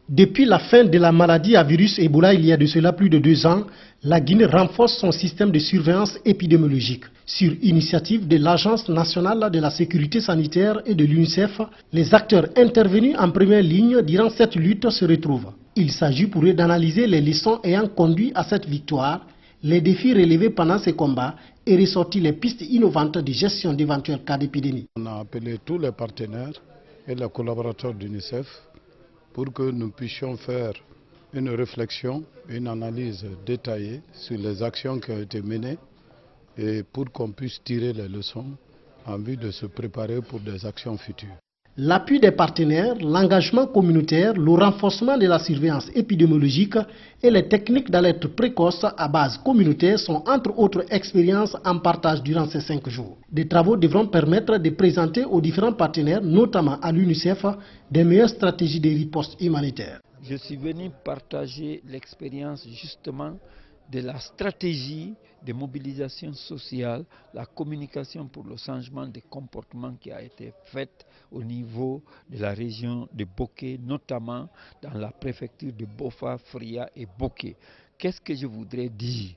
Depuis la fin de la maladie à virus Ebola il y a de cela plus de 2 ans, la Guinée renforce son système de surveillance épidémiologique. Sur initiative de l'Agence nationale de la sécurité sanitaire et de l'UNICEF, les acteurs intervenus en première ligne durant cette lutte se retrouvent. Il s'agit pour eux d'analyser les leçons ayant conduit à cette victoire, les défis relevés pendant ces combats et ressortir les pistes innovantes de gestion d'éventuels cas d'épidémie. On a appelé tous les partenaires et les collaborateurs d'UNICEF pour que nous puissions faire une réflexion, une analyse détaillée sur les actions qui ont été menées et pour qu'on puisse tirer les leçons en vue de se préparer pour des actions futures. L'appui des partenaires, l'engagement communautaire, le renforcement de la surveillance épidémiologique et les techniques d'alerte précoce à base communautaire sont entre autres expériences en partage durant ces 5 jours. Des travaux devront permettre de présenter aux différents partenaires, notamment à l'UNICEF, des meilleures stratégies de riposte humanitaire. Je suis venu partager l'expérience justement de la stratégie de mobilisation sociale, la communication pour le changement de comportement qui a été faite au niveau de la région de Boké, notamment dans la préfecture de Bofa, Fria et Boké. Qu'est-ce que je voudrais dire ?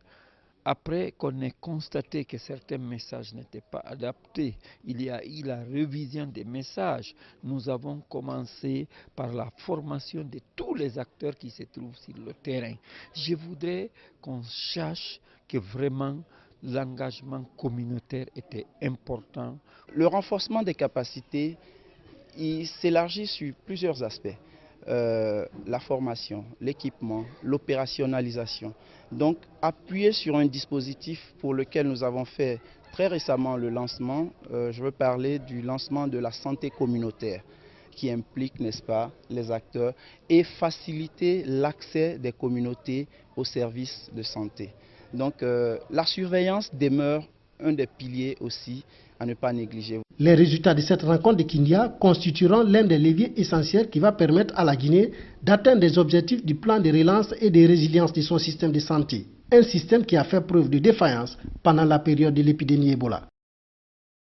Après qu'on ait constaté que certains messages n'étaient pas adaptés, il y a eu la révision des messages. Nous avons commencé par la formation de tous les acteurs qui se trouvent sur le terrain. Je voudrais qu'on sache que vraiment l'engagement communautaire était important. Le renforcement des capacités, il s'élargit sur plusieurs aspects. La formation, l'équipement, l'opérationnalisation. Donc appuyer sur un dispositif pour lequel nous avons fait très récemment le lancement, je veux parler du lancement de la santé communautaire qui implique, n'est-ce pas, les acteurs et faciliter l'accès des communautés aux services de santé. Donc la surveillance demeure un des piliers aussi à ne pas négliger. Les résultats de cette rencontre de Kindia constitueront l'un des leviers essentiels qui va permettre à la Guinée d'atteindre des objectifs du plan de relance et de résilience de son système de santé. Un système qui a fait preuve de défaillance pendant la période de l'épidémie Ebola.